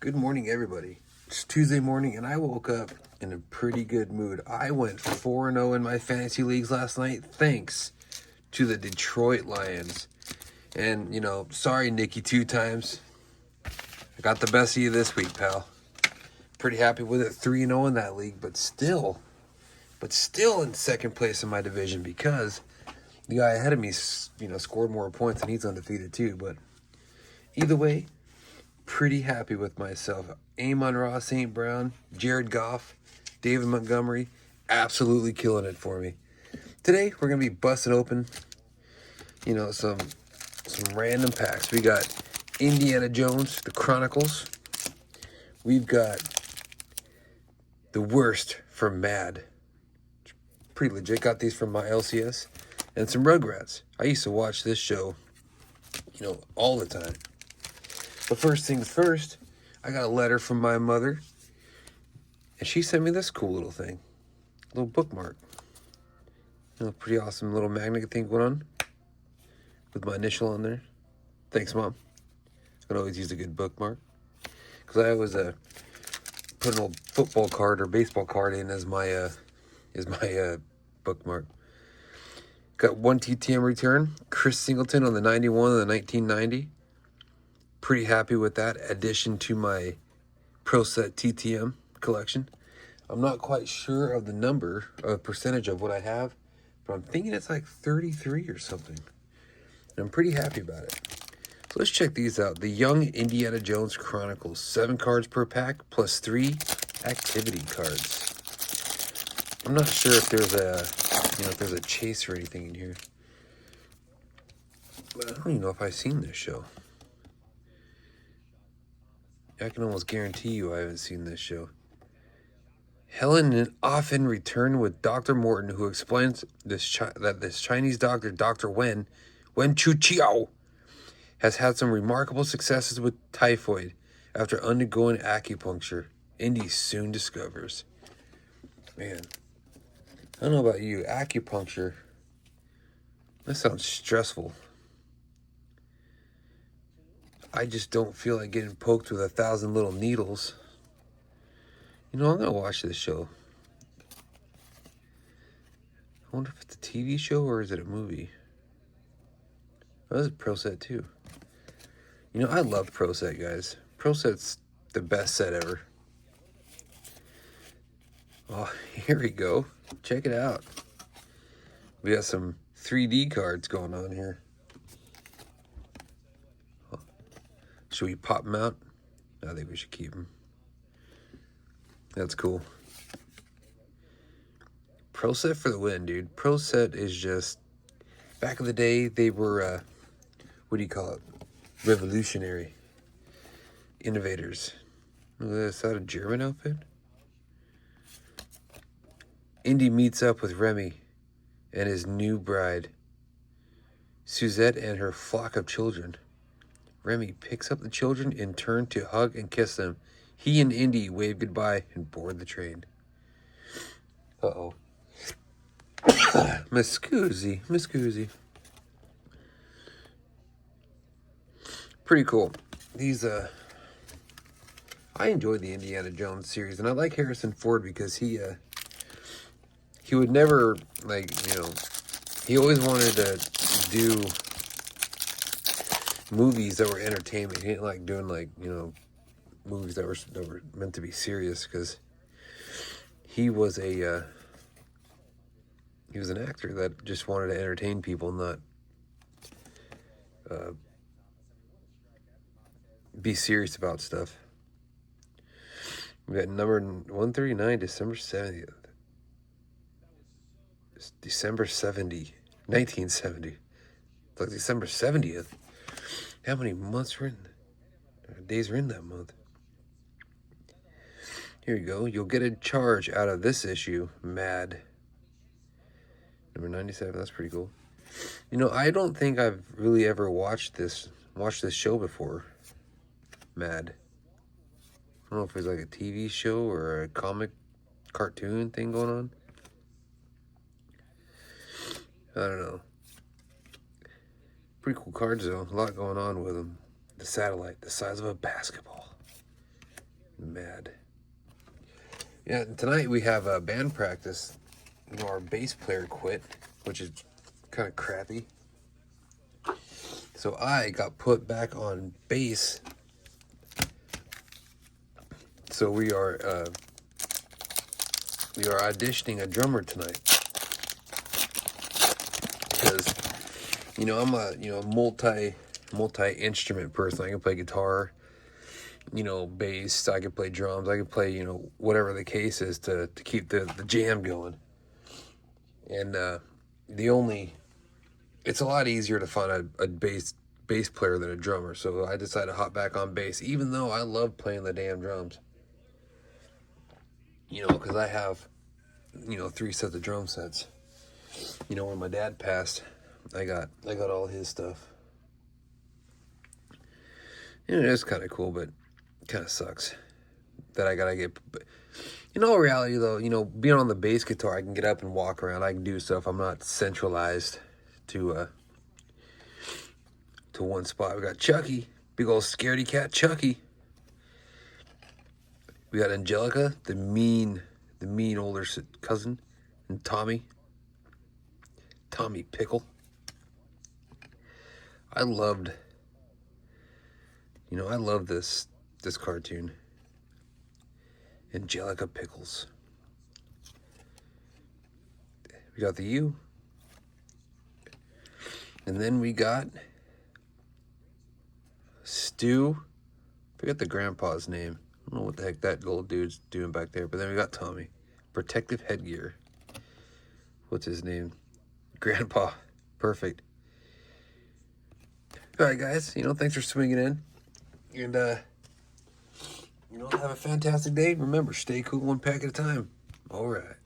Good morning, everybody. It's Tuesday morning, and I woke up in a pretty good mood. I went 4-0 in my fantasy leagues last night, thanks to the Detroit Lions. And, sorry, Nikki, 2 times. I got the best of you this week, pal. Pretty happy with it, 3-0 in that league, but still in second place in my division because the guy ahead of me, scored more points and he's undefeated too. But either way, pretty happy with myself. Amon-Ra St. Brown, Jared Goff, David Montgomery, absolutely killing it for me. Today, we're going to be busting open, some random packs. We got Indiana Jones, The Chronicles. We've got The Worst from Mad. Pretty legit. Got these from my LCS. And some Rugrats. I used to watch this show, all the time. But first things first, I got a letter from my mother, and she sent me this cool little thing, a little bookmark. Pretty awesome little magnet thing going on with my initial on there. Thanks, Mom. I could always use a good bookmark because I always put an old football card or baseball card in as my bookmark. Got one TTM return, Chris Singleton on the 91 and the 1990. Pretty happy with that addition to my Pro Set TTM collection. I'm not quite sure of the number or percentage of what I have, but I'm thinking it's like 33 or something. And I'm pretty happy about it. So let's check these out. The Young Indiana Jones Chronicles, 7 cards per pack plus 3 activity cards. I'm not sure if there's a chase or anything in here. But I don't even know if I've seen this show. I can almost guarantee you I haven't seen this show. Helen often returned with Dr. Morton, who explains that this Chinese doctor, Dr. Wen Chuqiao, has had some remarkable successes with typhoid after undergoing acupuncture. Indy soon discovers. Man, I don't know about you, acupuncture, that sounds stressful. I just don't feel like getting poked with 1,000 little needles. I'm going to watch this show. I wonder if it's a TV show or is it a movie? Oh, this is Pro Set too. I love Pro Set, guys. Pro Set's the best set ever. Oh, here we go. Check it out. We got some 3D cards going on here. Should we pop them out? I think we should keep them. That's cool. Pro Set for the win, dude. Pro Set is just... Back in the day, they were, what do you call it? Revolutionary. Innovators. Is that a German outfit? Indy meets up with Remy and his new bride, Suzette, and her flock of children. Remy picks up the children in turn to hug and kiss them. He and Indy wave goodbye and board the train. Uh-oh. Miss Scoozy. Pretty cool. These, I enjoyed the Indiana Jones series, and I like Harrison Ford because he would never, he always wanted to do movies that were entertainment. He didn't like doing movies that were meant to be serious because he was an actor that just wanted to entertain people, not be serious about stuff. We got number 139, December 70th. It's December 1970. It's like December 70th. How many months were in? Days were in that month. Here you go. You'll get a charge out of this issue. Mad. Number 97. That's pretty cool. I don't think I've really ever watched this show before. Mad. I don't know if it's like a TV show or a comic cartoon thing going on. I don't know. Pretty cool cards though. A lot going on with them. The satellite, the size of a basketball. mad. Yeah, tonight we have a band practice. You know, our bass player quit, which is kind of crappy. So I got put back on bass. So we are auditioning a drummer tonight. Because, you know, I'm a multi-instrument person. I can play guitar, you know, bass, I can play drums, I can play, you know, whatever the case is to keep the jam going. And it's a lot easier to find a bass player than a drummer. So I decided to hop back on bass, even though I love playing the damn drums. You know, because I have, you know, 3 sets of drum sets. You know, when my dad passed, I got all his stuff. You know, it's kind of cool, but it kind of sucks that I gotta get. But in all reality, though, you know, being on the bass guitar, I can get up and walk around. I can do stuff. I'm not centralized to one spot. We got Chucky, big old scaredy cat Chucky. We got Angelica, the mean older cousin, and Tommy Pickle. I loved this cartoon. Angelica Pickles. We got the U. And then we got Stu. Forget the grandpa's name. I don't know what the heck that gold dude's doing back there. But then we got Tommy. Protective headgear. What's his name? Grandpa. Perfect. All right, guys. You know, thanks for swinging in. And, you know, have a fantastic day. Remember, stay cool one pack at a time. All right.